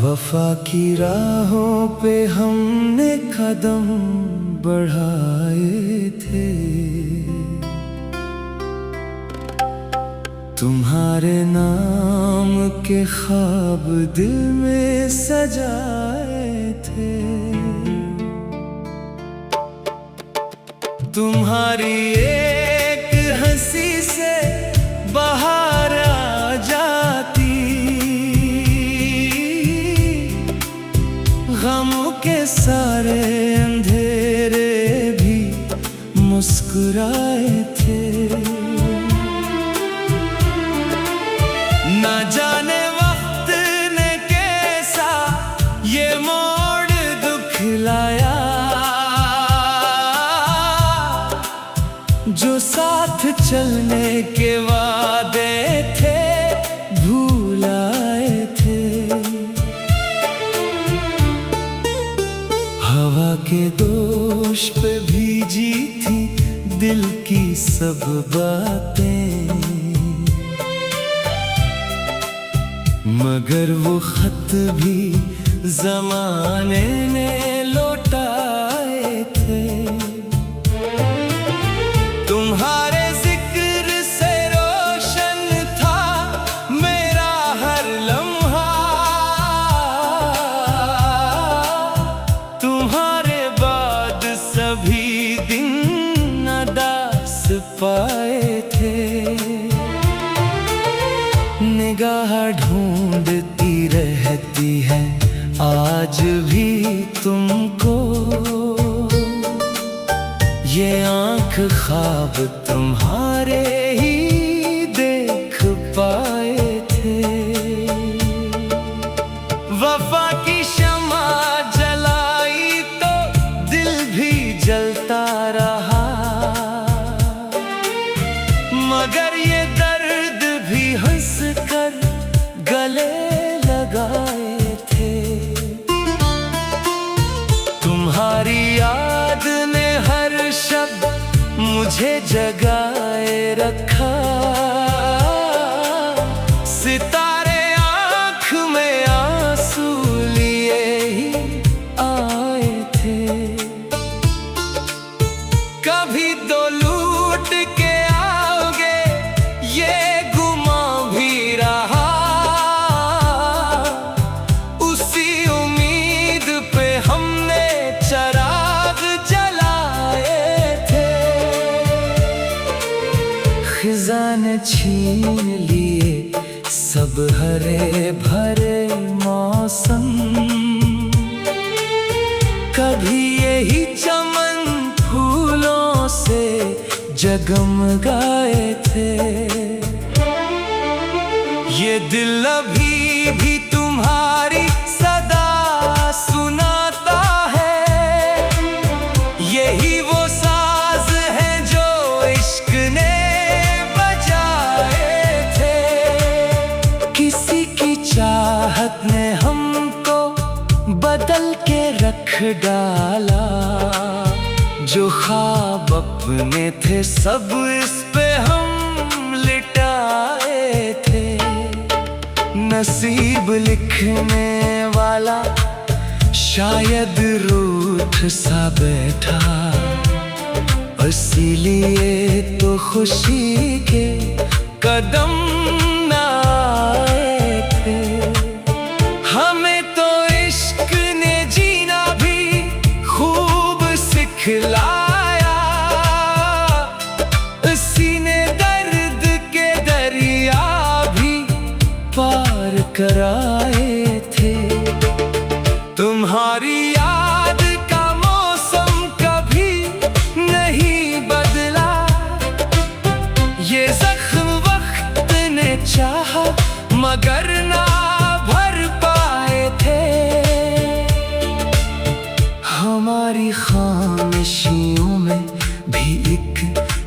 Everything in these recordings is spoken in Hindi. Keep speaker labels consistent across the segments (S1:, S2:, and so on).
S1: वफा की राहों पे हमने कदम बढ़ाए थे, तुम्हारे नाम के ख्वाब दिल में सजाए थे। तुम्हारी एक हंसी से बाहर आ जाती, गमों के सारे अंधेरे भी मुस्कुराए थे। ना जाने वक्त ने कैसा ये मोड़ दिखलाया, जो साथ चलने के वादे थे भूल आए थे। हवा के दोष पे भीजी थी दिल की सब बातें, मगर वो खत भी ज़माने ने लौटाए थे। तुम्हारे जिक्र से रोशन था मेरा हर लम्हा, तुम्हारे बाद सभी दिन उदास पाए थे। निगाह ढूंढती रहती है आज भी तुमको, ये आँख ख्वाब तुम्हारे ही देख पाए थे। वफा की शमा जलाई तो दिल भी जलता रहा, मगर ये दर्द भी हंस कर गले लगाए थे। तुम्हारी याद ने हर शब्द मुझे जगाए रखा, सितारे आँख में आंसू लिए ही आए थे। कभी तो लूट के आओगे ये गुमा भी रहा, उसी उम्मीद पे हमने चराग जलाए थे। खिज़ा ने छीन लिए सब हरे भरे मौसम, कभी यही चमन फूलों से जगमगाए थे। ये दिल अभी भी तुम्हारी सदा सुनाता है, यही वो साज है जो इश्क ने बजाए थे। किसी की चाहत ने हमको बदल के रख डाला, जो ख्वाब अपने थे सब इस पे हम लिटाए थे। नसीब लिखने वाला शायद रूठ सा बैठा, इसीलिए तो खुशी के कदम ना आए थे। हमें तो इश्क ने जीना भी खूब सिखलाया, इसी ने दर्द के दरिया भी पार कराए थे। तुम्हारी याद का मौसम कभी नहीं बदला, ये जख्म वक्त ने तुम्हारी खामोशियों में भी एक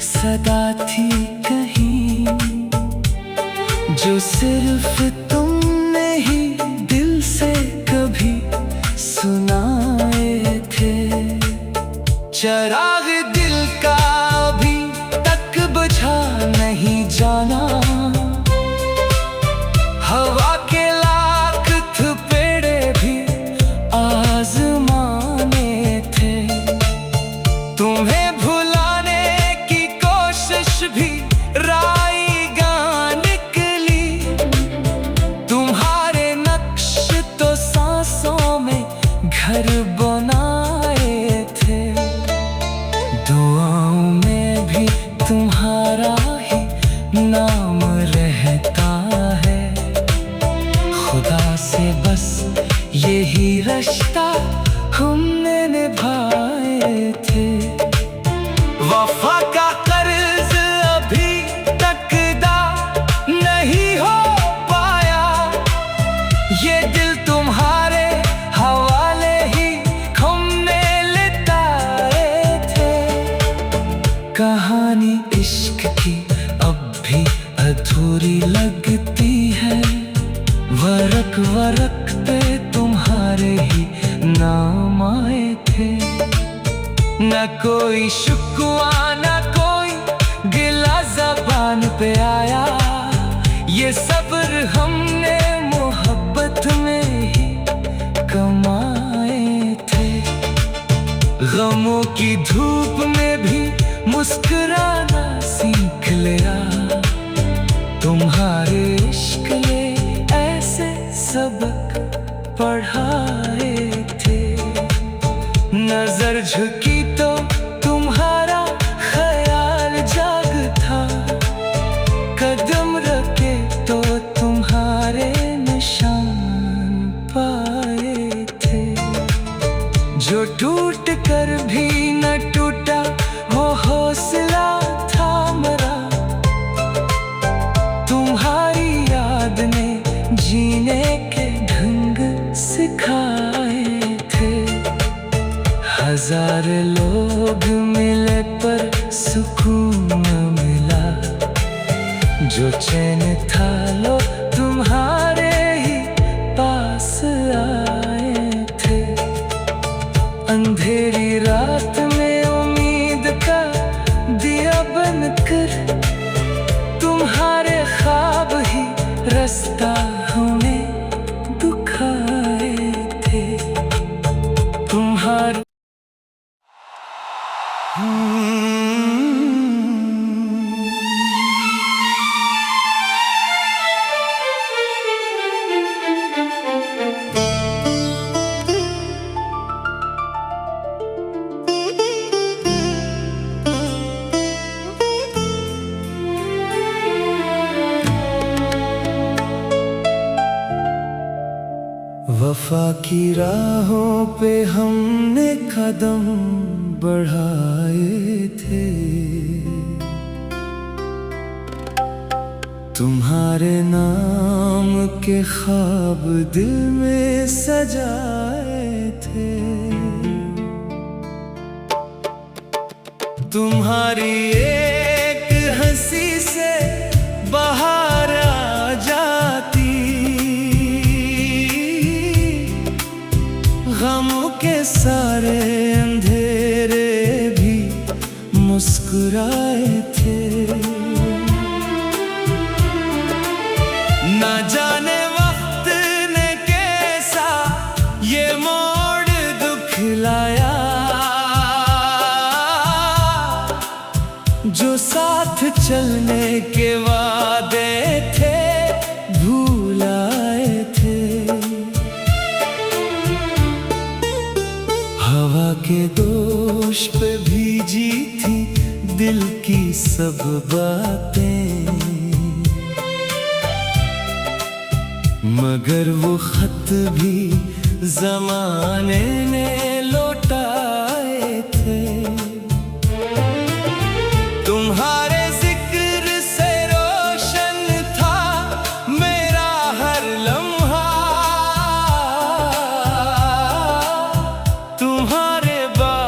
S1: सदा थी कहीं, जो सिर्फ तुमने ही दिल से कभी सुनाए थे। चिराग दिल का अभी तक बुझा नहीं जाना, हवा के लाख थपेड़े भी आजमाने थे। तुम्हें भुलाने की कोशिश भी राइगा निकली, तुम्हारे नक्श तो सांसों में घर बनाए थे। दुआओं में भी तुम्हारा ही नाम रहता है, खुदा से बस यही रिश्ता हमने निभाए थे। वफा का कर्ज अभी तक अदा नहीं हो पाया, ये दिल तुम्हारे हवाले ही हमने लिटाए थे। कहानी इश्क की अब भी अधूरी लगती है, वरक वरक पे तुम्हारे ही नाम आए थे। न कोई शुक्वा न कोई गिला ज़बान पे आया, ये सब्र हमने मोहब्बत में ही कमाए थे। गमों की धूप में भी मुस्कुराना सीख लिया, तुम्हारे इश्क ने ऐसे सबक पढ़ाए थे। नजर झुकी तो तुम्हारा ख्याल जाग था, कदम रखे तो तुम्हारे निशान पाए थे। जो टूट कर भी न टूटा वो हौसला था मरा, तुम्हारी याद ने जीने के ढंग सिखाए थे। हजार लोग मिले पर सुकून न मिला, जो चैन था लो तुम्हारे ही पास आए थे। अंधेरी रात में उम्मीद का दिया बनकर, तुम्हारे ख्वाब ही रास्ता हमें दिखाए थे। तुम्हारे वफा की राहों पे हमने कदम बढ़ाए थे, तुम्हारे नाम के ख्वाब दिल में सजाए थे। तुम्हारी एक हंसी से बाहर आ जाती, गमों के सारे अंधेरे भी मुस्कुराए थे। ना जाने वक्त ने कैसा ये मोड़ दुखलाया, जो साथ चलने के वादे थे भूल आए थे। हवा के दोष पे भीजी थी दिल की सब बातें, मगर वो खत भी जमाने ने लौटाए थे। तुम्हारे जिक्र से रोशन था मेरा हर लम्हा, तुम्हारे बाद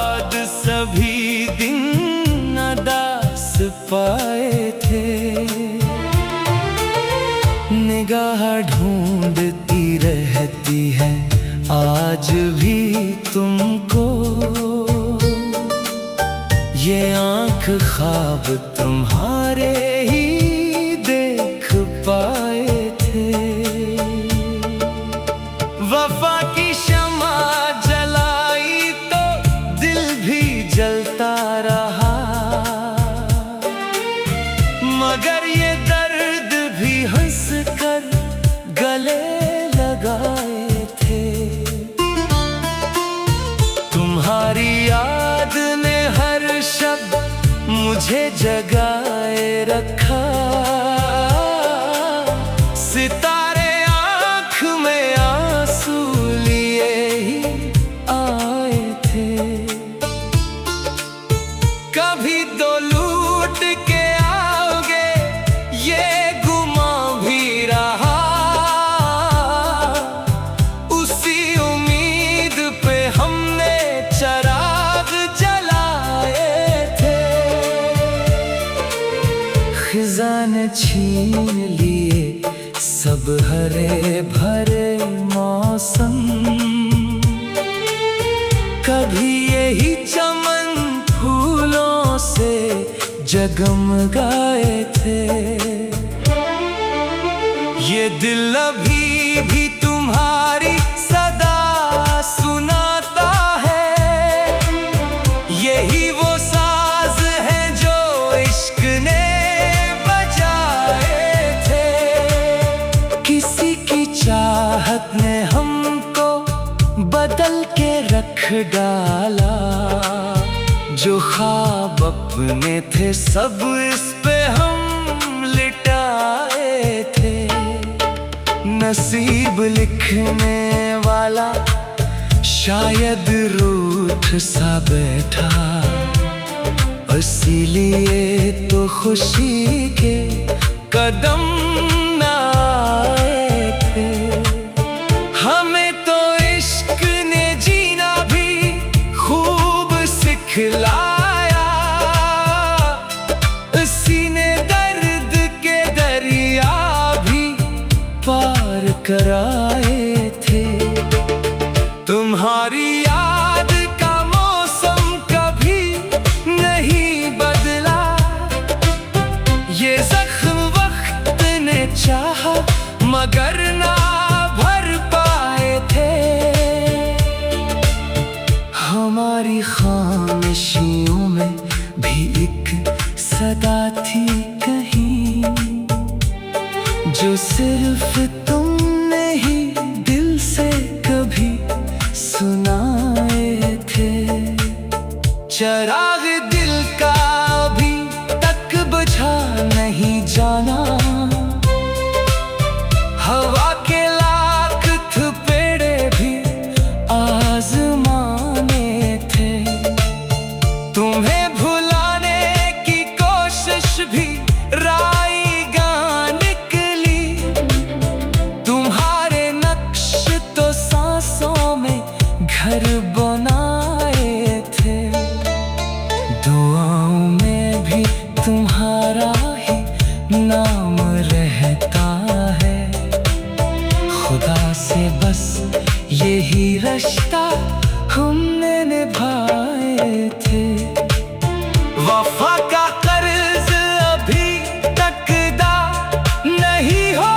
S1: ये आँख ख्वाब तुम्हारे ही देख पाए थे। वफा की शमा जलाई तो दिल भी जलता रहा, मगर ये दर्द भी हंस कर गले लगाए थे। तुम्हारी याद ने हर शब्द मुझे जगाए रखा, सितारे आँख में आंसू लिए ही आए थे। कभी तो लूट के आओगे ये गुमा भी रहा, उसी उम्मीद पे हमने चराग जलाए थे। खिज़ा ने छीन लिए सब हरे भरे मौसम, कभी यही चमन फूलों से जगमगाए थे। ये दिल अभी भी तुम्हारी सदा सुनाता है, यही वो साज है जो इश्क ने बजाए थे। किसी की चाहत ने हमको बदल के रख डाला, जो ख्वाब अपने थे सब इस पे हम लिटाए थे। नसीब लिखने वाला शायद रूठ सा बैठा, इसीलिए तो खुशी के कदम न आए थे। हमें तो इश्क ने जीना भी खूब सिखलाया, इसी ने दर्द के दरिया भी पार कराए थे। तुम्हारी याद का मौसम कभी नहीं बदला, ये जख्म वक्त ने चाहा मगर ना भर पाए थे। हमारी खामोशियों में भी एक सदा थी कहीं, जो सिर्फ तुमने ही दिल से कभी सुनाए थे। चराग दिल का अभी तक बुझा नहीं जाना, हवा के लाख थपेड़े भी आजमाने थे। तुम्हें भुलाने की कोशिश भी राइगा निकली, तुम्हारे नक्श तो सांसों में घर बनाए थे। दुआओं में भी तुम्हारा ही नाम रहता है, खुदा से बस यही रिश्ता हमने निभाए थे। वफा का कर्ज अभी तक अदा नहीं हो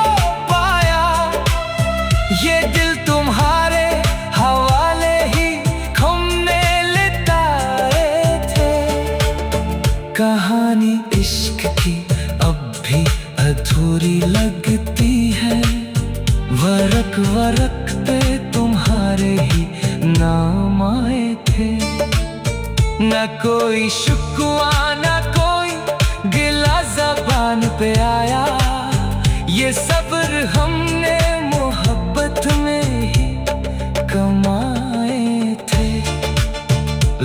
S1: पाया, ये दिल तुम्हारे हवाले ही हमने लिटाए थे। कहानी इश्क की अब भी अधूरी लगती है, वरक वरक पे तुम्हारे ही नाम आए थे। न कोई शुक्वा न कोई गिला ज़बान पे आया, ये सब्र हमने मोहब्बत में ही कमाए थे।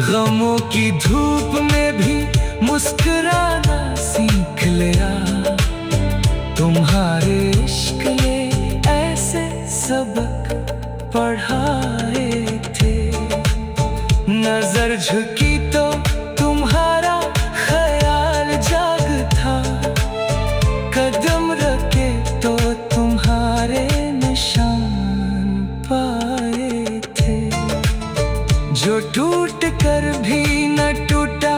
S1: गमों की धूप में भी मुस्कुराना सीख लिया, तुम्हारे इश्क ने ऐसे सबक पढ़ाए थे। नजर झुकी तो तुम्हारा ख्याल जाग था, कदम रखे तो तुम्हारे निशान पाए थे। जो टूट टूट कर भी न टूटा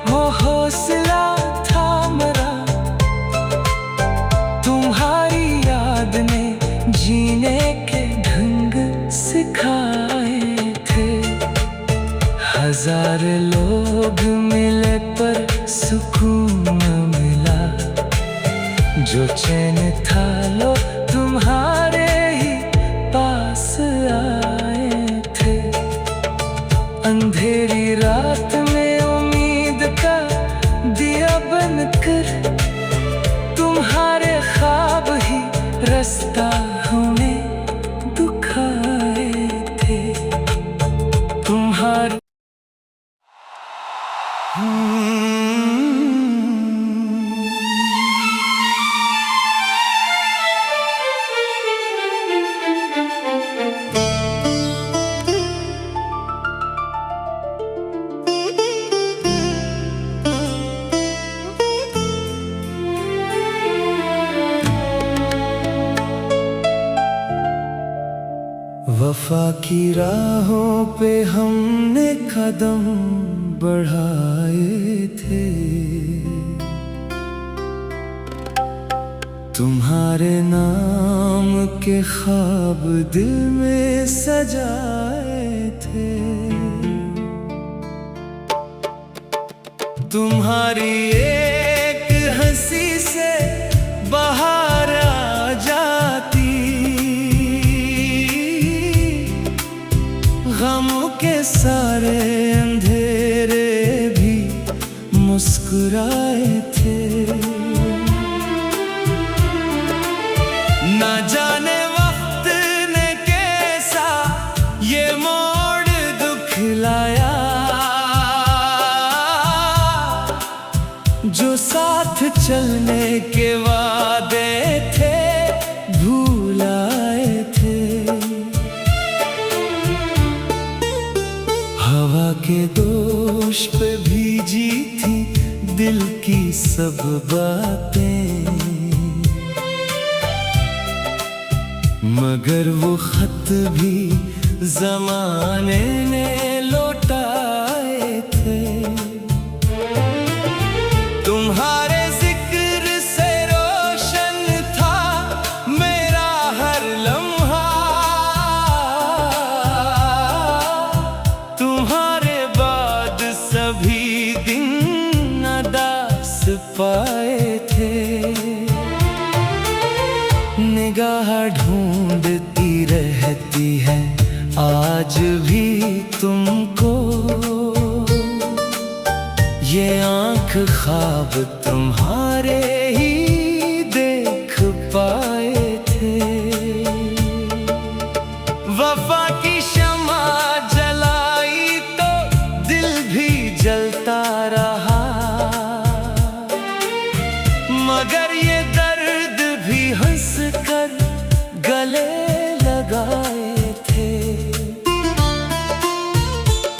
S1: वो हौसला था मेरा। तुम्हारी याद ने जीने के ढंग सिखाए थे। हजार लोग मिले पर सुकून न मिला, जो चैन था लो तुम्हारे ही पास आए थे। अंधेरी रात में उम्मीद का दिया बनकर तुम्हारे ख्वाब ही रास्ता हमें दिखाए थे। तुम्हारे वफा की राहों पे हमने कदम बढ़ाए थे। तुम्हारे नाम के ख्वाब दिल में सजाए थे। तुम्हारी एक हंसी से बाहर आ जाती, गमों के सारे अंधेरे भी मुस्कुराए थे। ना जाने वक्त ने कैसा ये मोड़ दुखलाया, जो साथ चलने के वादे थे भूल आए थे। हवा के दोष पे भीजी थी दिल की सब बातें, मगर वो खत भी ज़माने ने लौटाए थे। तुम्हारे जिक्र से रोशन था मेरा हर लम्हा, तुम्हारे बाद सभी दिन उदास पाए थे। निगाह ढूंढती रहती है आज भी तुमको, ये आँख ख्वाब तुम्हारे ही देख पाए थे। वफा की शमा जलाई तो दिल भी जलता रहा, मगर ये दर्द भी हंस कर गले लगाए थे।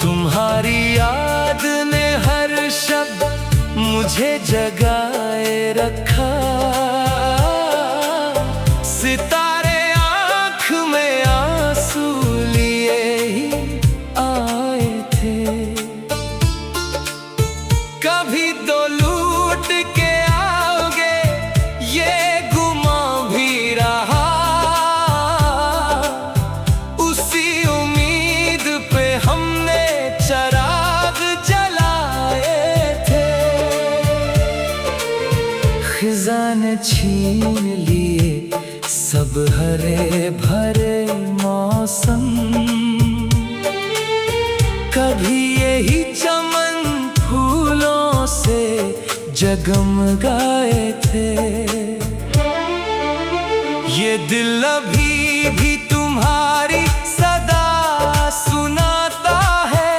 S1: तुम्हारी याद ने हर शब्द मुझे जगाए रखा, सितारे आँख में आंसू लिए ही आए थे। कभी तो लूट के आओगे ये गुमान भी रहा, उसी उम्मीद पे हमने चराग जलाए थे। खिज़ां ने छीन लिए सब हरे भरे मौसम, कभी यही चमन फूलों से जगमगाए थे। ये दिल अभी भी तुम्हारी सदा सुनाता है,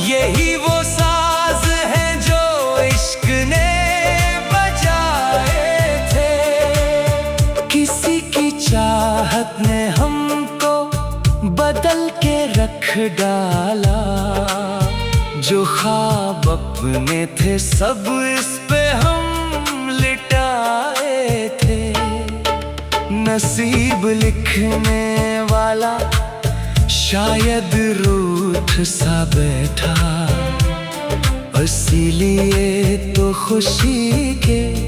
S1: यही वो साज है जो इश्क ने बजाए थे। किसी की चाहत ने हमको बदल के रख डाला, जो ख्वाब अपने थे सब इस पे हम लिटाए थे। नसीब लिखने वाला शायद रूठ सा बैठा, इसीलिए तो खुशी के